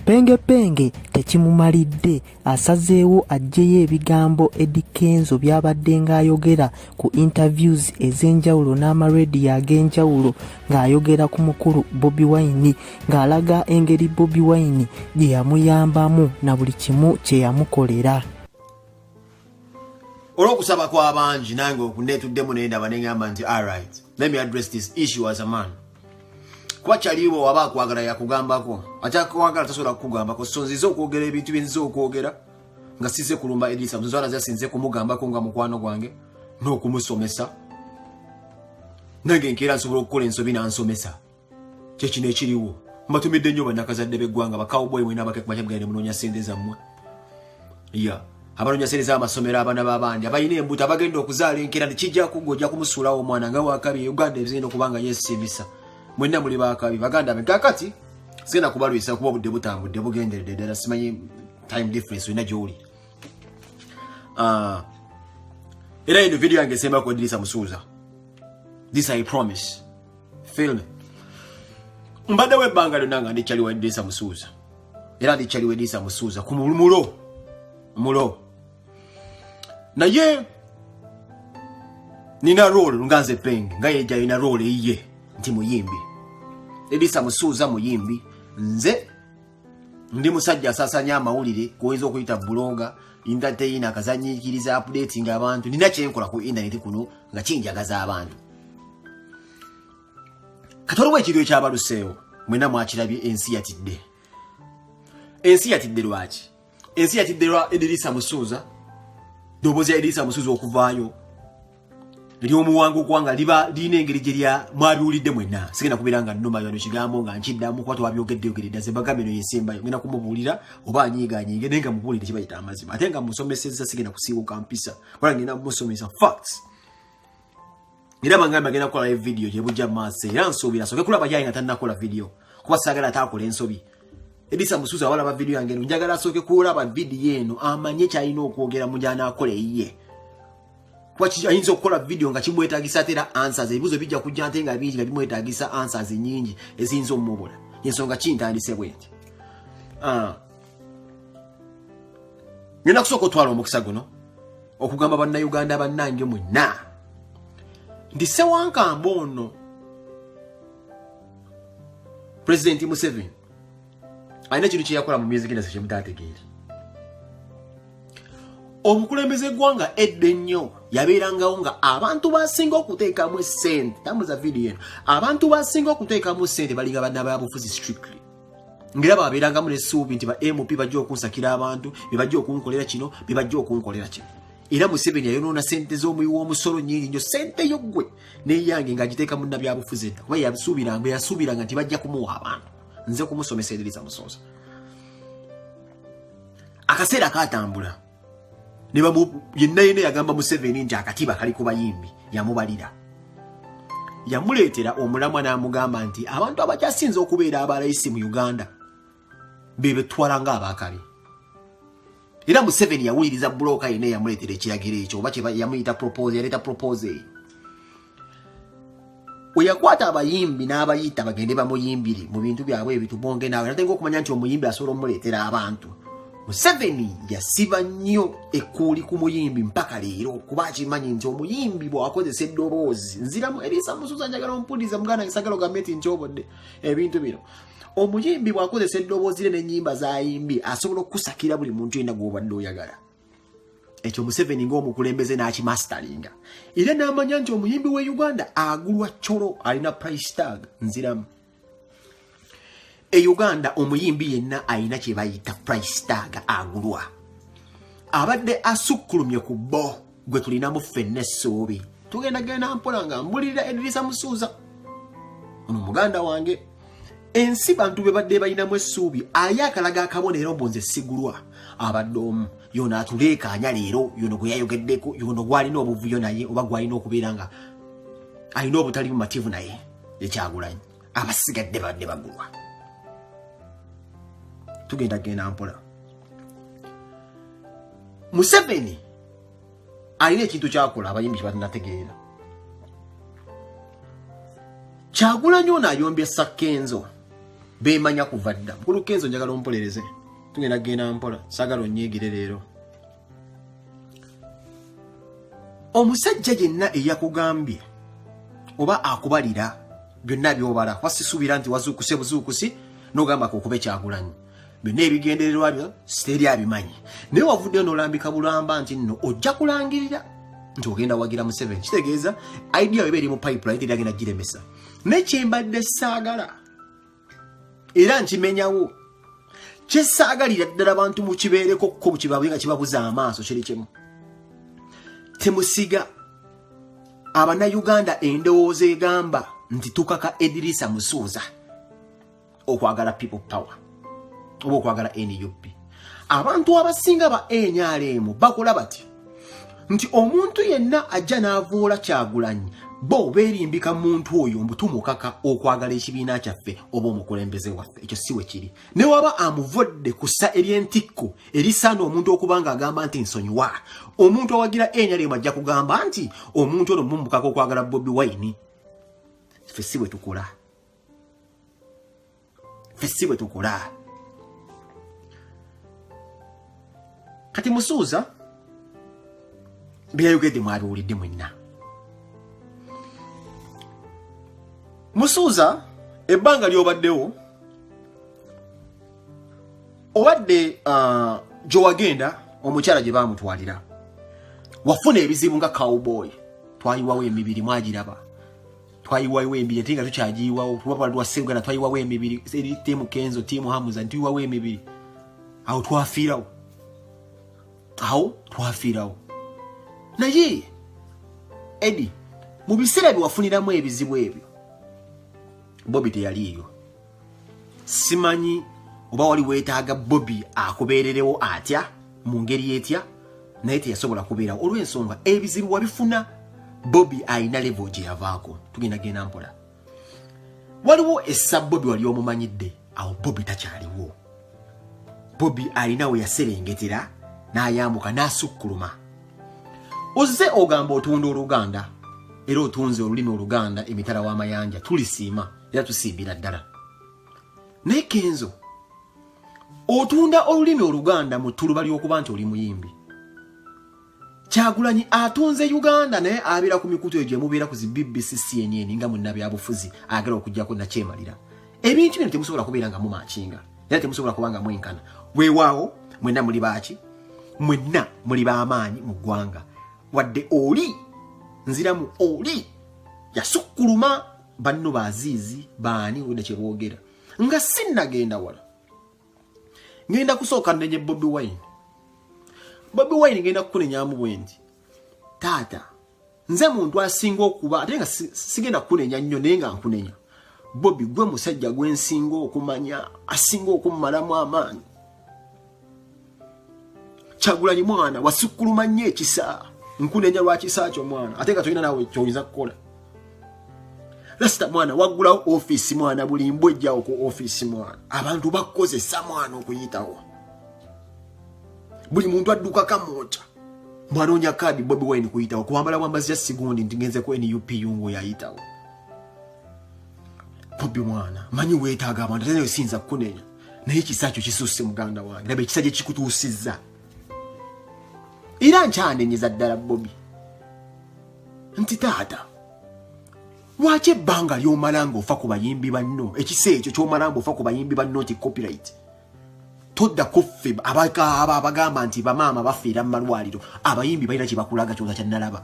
Penge Penge tekimumalidde asazeewo aggyeyo ebigambo Eddy Kenzo by'abadde ng'ayogera ku interviews ez'enjawulo n'amarediyo ag'enjawulo ng'ayogera ku mukulu Bobi Wine ng'alaga engeri Bobi Wine gye yamuyambamu na buli kimu kye yamukolera. Olw'okusaba kw'abangi nange okunneetuddemu naye ndaba ne ngamba nti alright, let me address this issue as a man. Kwa chaliwo waba akwagala yakugambako ate akwagala tasobola kukugambako so nzize okwogera ebintu bye nzize okwogera nga size kulumba Eddy Samuzwana zasinze kumugambako nga mukwano gwange n'okumusomesa nange nkeera nsobola okukola ensobi nansomesa kyekino ekiriwo mbatumidde nnyo bannakazadde b'eggwanga bakawboyi mwena abakekumakyamugenda munoonya ssente zammwe abanoonya ssente z'amasomero abaana b'abandi abalina embuto abagenda okuzaala enkeera nekijja kugwa ojja kumusuulawo omwana nga wakabi Uganda ebizigenda okubanga yeesiimisa mwenna muli bakabi baganda kakati sina kubalwisa kuba budde butambudde bugenderedde ddala simanyi time difference wina gy'oli era eno video yange esemba ku Eddy Samusuuza. This I promise. Film. Mbadde webbanga lyonna nga ndikyaliwa Eddy Samusuuza era ndikyaliwa Eddy Samusuuza ku mulo naye nina role nga nze Peng nga yejja yina role eyiye nti muyimbi. Eddy Samusuuza muyimbi, nze ndi musajja asasanya amawulire kuweza okuyita bloga entertain akazanyikiriza updating abantu nina kyenkola ku internet kuno nga kinjagaza abantu. Katolwe ekiro ekyabaluseewo mwena mwakirabye ensi yatidde. Ensi yatidde lwaki? Ensi yatidde lwa Eddy Samusuuza dobozi ya Eddy Samusuuza okuvaayo lyomuwangu kwanga liba lina engeri gye lya mwabiwulidde mwenna sigenda kubeera nga nnuma yano kigambo nga nkiddamu kuba twabyogeddeyogeredda ze mbaga bino yesembayo ngenda kumubuulira oba anyiiganyiige naye nga mubuulire kibayita amazima ate nga musomesezza sigenda kusiibuka mpisa wala ngenda musomesa facts era bangamba agenda kukola video gye bujja maaso era nsuubira soke kulaba yayi nga tannakola video kuba saagala ataakola ensobi. Eddy Samusuuza awalaba video yange eno njagala asooke kulaba video eno amanye kyalina okwogera mu gy'anaakole eyiye. Kwachi ayinza okukola video nga kimwetaagisa tera answers ebibuzo bijja kujja ate nga bingi nga bimwetaagisa answers nyingi eziyinza omubula ensonga kintandise bwenti. Ngenda kusooka otwala omukisa guno okugamba bannayuganda bannange mwenna nti Ssewankamba ono President Museveni alina kintu kye yakola mu myezi gina kyemutaategeera. Omukulembeze eggwanga edde nnyo yabeerangawo nga abantu basinga okuteekamu ssente tambuza video eno abantu basinga okuteekamu ssente balinga banna byabufuzi strictly ngera babeerangamu n'essuubi nti ba MP bajja okunsakira abantu bebajja okunkolera kino bebajja okunkolera kino era Museveni yayonoona ssente z'omuyi w'omusolo nnyingi nnyo ssente yoggwe neyange ng'agiteekamu nabyabufuzi edda kuba yasuubiranga nti bajja kumuwa abantu nze kumusomesa Eddy Samusuuza. Akaseera kaatambula yenna yagamba Museveni nti akatiba kali ku bayimbi yamubalira yamuleetera omulamwa n'amugamba nti abantu abakyasinze okubeera abalayisi mu Uganda bebetwala nga abakali era Museveni yawuliriza buloka yenna yamuleetera ekiragiro ekyo oba kye yamuyita propose yaleeta propose oyakwata abayimbi n'abayita bagende bamuyimbire mu bintu byabwe ebitubonge naawe natenga okumanya nti omuyimbi asobola omuleetera abantu. Museveni yasiba nnyo ekkuuli ku muyimbi mpaka leero kuba akimanyi nti omuyimbi bw'akozesa eddoboozi nziramu Eddy Samusuuza njagala ompuliriza muganda gisagala ogambe nti nkyobodde ebintu bino omuyimbi bw'akozesa eddoboozi le n'ennyimba z'ayimbi asobola okusakira buli muntu yenna gw'obadde oyagala. Ekyo Museveni ng'omukulembeze n'akimastaringa era n'amanya nti omuyimbi w'e Uganda agulwa colo alina price tag nziramu. E Uganda omuyimbi yenna ayina kye bayita price tag agulwa abadde asukkulumye ku bo gwe tulinamu ffenna essuubi tugenda mpola nga mbulirira Eddy Samusuuza ono muganda wange ensi bantu be badde balinamu essuubi aye akalaga akabonero mbu nze sigulwa abadde omu yono atuleekaanya leero yono gwe yayogeddeko yono gwalina obuvuyo naye oba gwalina okubeera nga alina obutali bumativu naye ekyagulanyi abasigadde badde bagulwa. Tugenda mpola. Museveni alina ekintu kyakola abayimbi kyebanategeera. Kyagulanyi ono ayombye Kenzo bemanya kuva dda. Mukulu Kenzo njagala ompolereze. Tugenda genda mpola. Sagala onnyegire leero. Omusajja yenna eyakugambye oba akubalira byonna byobala wasisubira nti wazuukuse buzuukusi n'ogamba kokube Kyagulanyi. Byonna ebigendererwa byo siteri abimanyi. Naye wavudde n'olambika bulamba nti nno ojja kulangirira nti ogenda wagira Museveni. Kitegeeza idea eba eri mu pipeline teri agenda giremesa. Nekyembadde saagala era nkimenyawo. Kye saagalira ddala abantu mu kibeereko ko bukibaabwe nga kibabuza amaaso kiri kimu. Temusiga Abannayuganda endowooza egamba nti tukaka Eddy Musuuza okwagala people power oba okwagala NUP. Abantu abasinga ba NRM bakola bati nti omuntu yenna ajja n'avuula Kyagulanyi bo beerimbika muntu oyo mbutumukaka okwagala ekibiina kyaffe oba omukulembeze waffe. Ekyo siwe kiri. Ne waba amuvodde kussa ery'entikko erisaana omuntu okubanga agamba nti nsonyiwa, omuntu awagira NRM ajja kugamba nti omuntu ono mumukaka okwagala Bobi Wine. Ffe siwe tukola. Ffe siwe tukola. Kati Musuuza byayogedde mwabiwulidde mwenna. Musuuza ebbanga lyobaddewo obadde gy'owagenda omukyala gye baamutwalira wafuna ebizibu nga cowboy. Twayiwawo emibiri mwagiraba. Twayiwawo emibiri ate nga tukyagiyiwawo. Tubapala lwa Uganda twayiwawo emibiri eri tiimu Kenzo tiimu Hamuza ntuyiwawo emibiri. Awo twafiirawo. Naye Eddy mu biseera bye wafuniramu ebizibu ebyo Bobi teyaliyo. Simanyi oba wali weetaaga Bobi akubeererewo atya mu ngeri etya, naye teyasobola kubeerawo olw'ensonga ebizibu wabifuna. Bobi ayina level gye yavaako. Tugenda genda mpola. Waliwo essa Bobi wali omumanyidde, awo Bobi takyaliwo. Bobi alina we yaserengetera n'ayambuka n'asukkuluma. Ozze ogamba otunda Oluganda era otunze olulimi Oluganda emitala w'amayanja tulisiima era tusimbira ddala. Naye Kenzo otunda olulimi Oluganda mu ttuluba ly'okuba nti oli muyimbi. Kyagulanyi atunze Uganda naye abeera ku mikutu egyo emubeera ku zi BBC CNN nga munnabyabufuzi agala okujjako nakyemalira. Ebintu bino temusobola kubeera nga mumakinga era temusobola kuba nga mwenkana. Weewaawo mwenna muli baaki? Mwenna muli b'amaanyi mu ggwanga. Wadde oli nziramu oli yasukkuluma banno baziizi baani wena kye boogera nga sinnagenda wala. Ngenda kusooka nenye Bobi Wine. Bobi Wine ngenda kukunenyamu bwendi. Taata nze muntu asinga okuba ate nga sigenda kukunenya nnyo naye nga nkunenya. Bobi gwe musajja gwensinga okumanya asinga okummalamu amaanyi. Kyagulanyi mwana wasukkuluma nnyo ekisa. Nkunenya lwa kisa kyo mwana ate nga tolina naawe ky'oyinza kukola. Lasita mwana waggulawo office mwana buli mbwejjawo ku office mwana. Abantu bakozesa mwana okuyitawo. Buli muntu adduka kamoja. Mwanoonya kadi Bobi Wine kuyitawo. Kuwambala wambazi ya sigundi nti ngenze ku NUP yungu yayitawo. Bobi mwana manyi weetaaga abantu ate nayo sinza kukunenya. Naye ekisa kyo kisusse muganda wange. Laba ekisa gye kikutuusizza. Era nkyanenyeza ddala Bobi. Nti taata lwaki ebbanga ly'omala ng'ofa ku bayimbi banno ekisa ekyo ky'omala ng'ofa ku bayimbi banno nti copyright todda kuffe abagamba nti bamaama bafiira mu malwaliro abayimbi balina kye bakulaga kyoza kyannalaba.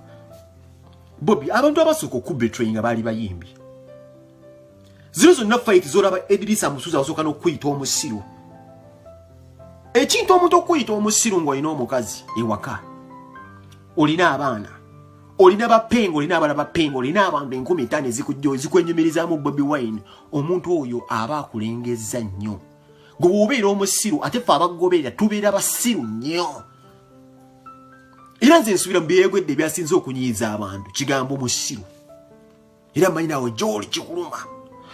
Bobi abantu abasooka okubetray nga baali bayimbi zino zonna fight z'olaba Eddy Musuuza wasooka n'okuyita omusiru. Ekintu omuntu okuyita omusiru ng'olina omukazi ewaka olina abaana olina bapengo olina abala bapengo olina abantu 15 ezikujjo ezikwenyumirizaamu Bobi Wine. Omuntu oyo aba akulengezza nnyo. Gwe bw'obeera omusiru ate ffe abagoberera tubeera basiru nnyo. Era nze nsubira mu byeyegwedde ebyasinze okunyiiza abantu kigambo musiru. Era manyi naawe gy'oli kikuluma.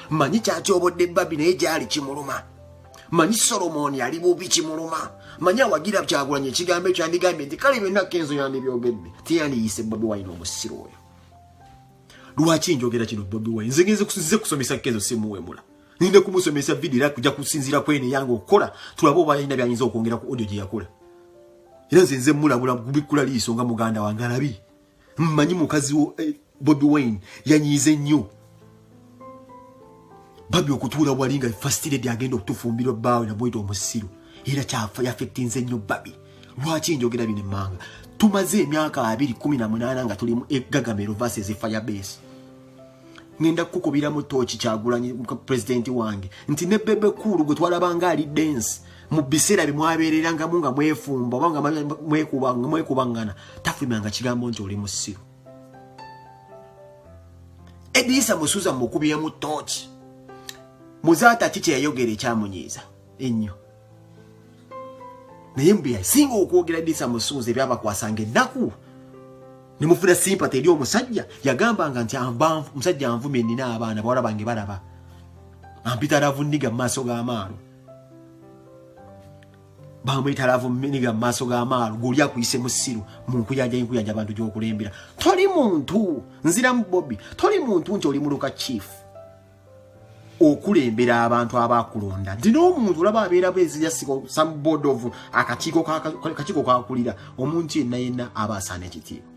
Manyi kyakyobodde Babi naye gyali kimuluma. Manyi Solomoni ali bubi kimuluma. Manyi awagira Kyagulanyi ekigambo ekyo yandigambye nti kale byonna Kenzo yandibyogedde teyandiyise Bobi Wine omusiru oyo. Lwaki njogera kino Bobi Wine? Nze ngenze kusomesa Kenzo simuwemula. Ninde kumusomesa video kujja kusinzira kwene yango okola tulabo balina byanyinza okwongera ku audio gye yakola. Era nze mulabula kubikula liiso nga muganda wange alabi. Mmanyi mukazi wo Bobi Wine yanyize nnyo. Babi okutuula bwalinga fastiredi agenda okutufumbira baawe na bwito omusiru. Era kyafa yafectinze nnyo babi. Lwaki njogera bino emmanga? Tumaze emyaka 218 nga tuli mu Gagamero versus Firebase. Ngenda kukubira mu tochi Kyagulanyi president wange nti ne bebe kulu gwe twalabanga ali dance mu bisera bimwaberera nga munga mwefumba banga mwekubangana tafumanga kigambo nti oli musiru. Edisa musuza mukubiye mu tochi muzata kiche yayogere kyamunyiza ennyo. Naye mbiya singa okwogera Edisa musuze byaba kwasange naku nimufuna sympathy eri omusajja yagambanga nti musajja anvumye nina abaana bawala bange balaba ampita lavuniga mu maaso g'amaalo bamwita lavuniga mu maaso g'amaalo guli akuyise musiru munkuyanja abantu gy'okulembera toli muntu nziramu Bobi toli muntu nti oli muluka chief okulembera abantu abakulonda ndi n'omuntu olaba abeera bwezi yasiko some board of akakiiko kakulira omuntu yenna aba asaana ekitiibwa.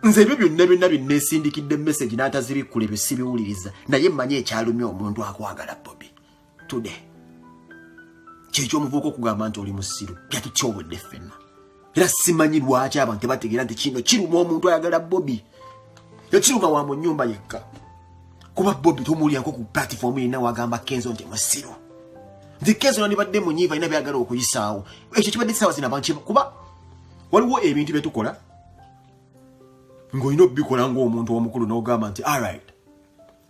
Nze ebyo byonna binneesindikidde message n'atazibikula ebyo sibiwuliriza naye mmanyi ekyalumya omuntu akwagala Bobi today. Kyekyo omuvubuka okugamba nti oli musiru byatukyobodde ffenna. Era simanyi lwaki abantu tebategeera nti kino kiruma omuntu ayagala Bobi. Ekiruma wa mu nnyumba yekka. Kuba Bobi tomuwuliranko ku platform yenna wagamba Kenzo nti musiru. Nti Kenzo nandibadde munyiiva alina byagala okuyisaawo. Ekyo kibadde ssaawa zino abantu kuba waliwo ebintu bye tukola ngoyino bikola ng'omuntu omukulu n'ogamba nti alright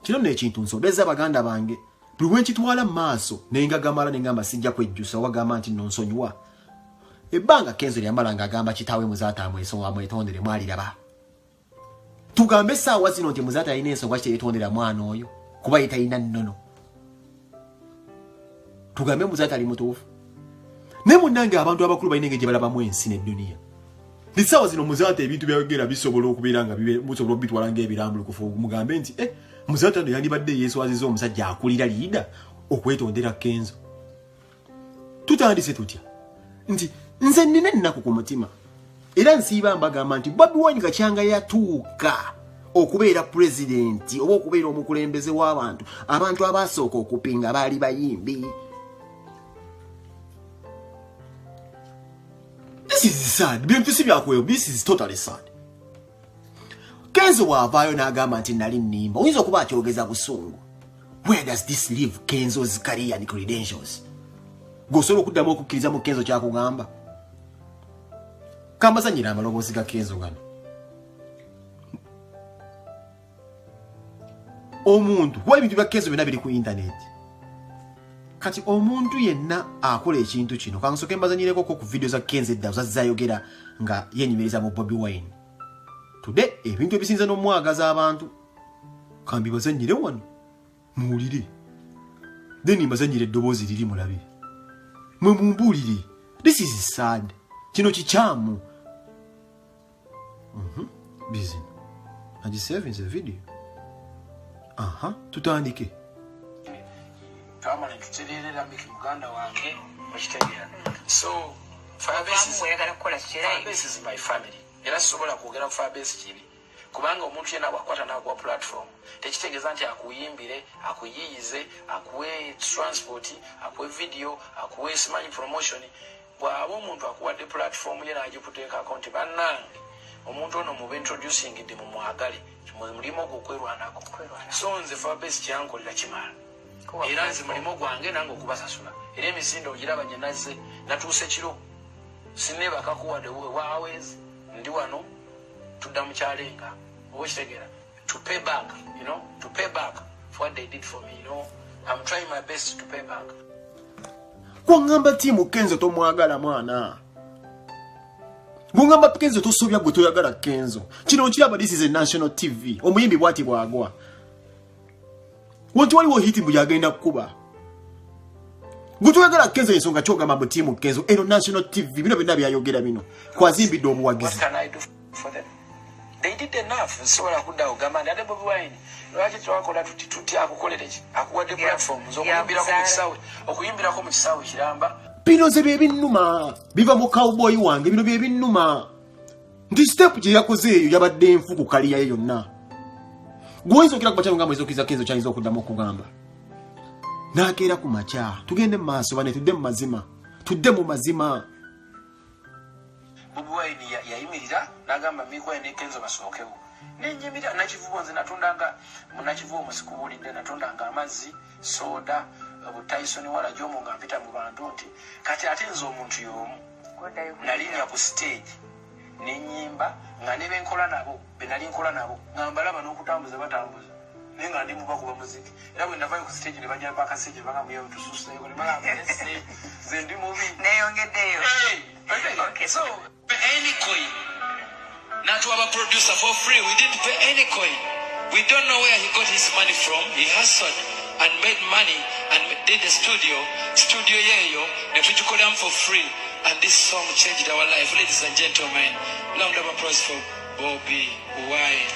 kino n'ekintu nsobeza baganda bange buli wenkitwala mu maaso nengagamala nengamba sijja kwejjusa wagamba nti nonsonyiwa ebbanga Kenzo lyambala ng'agamba kitaawe muzaata amwesonga amwetondere mwaliraba tugambe essaawa zino nti muzaata alina ensonga kiteyetondera mwana oyo kuba yetalina nnono tugambe muzaata ali mutuufu naye munnange abantu abakulu balina engeri gye balabamu ensi n'edduniya. Nisawa zino muzaata ebintu byagera bisobola okubeera nga bisobola okubitwala ng'ebirambulukufu mugambe nti muzaata no yandibadde yeeswaziza omusajja akulira liida okwetondera Kenzo. Tutandise tutya nti nze nina ennaku ku mutima era nsiiba mbagamba nti Bobi Wine Gakyanga yatuuka okubeera pulezidenti oba okubeera omukulembeze w'abantu abantu abasooka okupinga baali bayimbi. This is sad. This is totally sad. Kenzo wavaayo n'agamba nti nali nnimba. Oyinza okuba akyogeza busungu. Where does this leave Kenzo's career and credentials? Gosobola okuddamu okukkiriza mu Kenzo kyakugamba. Kambazanyira amaloboozi ga Kenzo gano. Omuntu wa ebintu bya Kenzo byonna biri ku internet. Kati omuntu yenna akola ekintu kino kansoke mbazanyireko ku video za Kenzo edda zazayogera nga yenyimiriza mu Bobi Wine. Today ebintu ebisinza n'omwagaza abantu kambi bazanyire wano muwulire then mbazanyire eddoboozi liri mulabe mwe mumbuulire. This is sad. Kino kikyamu. Busy. Agisaving the video. Tutandike. Permanent tutererera miki Uganda wange mukitegera. So Firebase is my family. Era sobola kwogera ku Firebase kibi. Kubanga omuntu yena wakwata n'agwa platform. Tekitegeeza nti akuyimbire, akuyiyize, akuwe transport, akuwe video, akuwe simanyi promotion. Bw'aba omuntu akuwadde platform yena agikuteeka account bannange. Omuntu ono mube introducing ndi mu mwagale. Mulimo gukwerwanako. So nze Firebase kyankolera kimala. Era nze mulimo gwange nange okubasasula. Era emisindo ogirabanye nazze natuuse kiro. Sineba kakuwadde waawezi ndi wano tudda mu kyalenga. Okitegera to pay back, to pay back for what they did for me, I'm trying my best to pay back. Kwangamba timu Kenzo tomwagala mwana. Ngamba Kenzo tosobya gwe toyagala Kenzo. Kino nkiraba this is a national TV. Omuyimbi bwati bwagwa. Wantu waliwo hiti mbu yagenda kukuba. Gutuyagala Kenzo ensonga kyogamba mu timu Kenzo eno national TV bino byonna byayogera bino. Kwazimbidde obuwagizi. What can I do for them? they did enough nsobola kudda ogamba nti ate Bobi Wine lwaki twakola tuti akukolereki akuwadde platforms okuyimbirako mu kisaawe kiramba. Bino ze bye binnuma biva mu cowboy wange, bino bye binnuma nti step gye yakoze eyo yabadde nfu ku kaliya ye yonna. Gwoyinza okira kubakyalo nga mwezi okiza Kenzo kyayinza okuddamu okugamba n'akeera ku makya tugende mu maaso bane tudde mu mazima, tudde mu mazima. Bobi Wine yayimirira n'agamba Miko ne Kenzo basookewo nenyimira nakivubo nze natundanga munakivubo musikubulidde natundanga amazzi soda Tyson wala jomo nga mpita mu bantu nti kati ate nze omuntu y'omu nalinya ku stage nenyimba nga ne benkola nabo benali nkola nabo nga mbalaba n'okutambuza batambuza naye nga ndi mubakuba muziki era bwe navayo ku stage ne bajja paka stage banga muyewo tususeeko ne balaba ze ndi mubi neyongeddeyo. Okay, so any coin not to have a producer for free. We didn't pay any coin. We don't know where he got his money from. He hustled and made money and did the studio yeyo and we took them for free, and this song changed our life. Ladies and gentlemen, round of applause for Bobi Wine.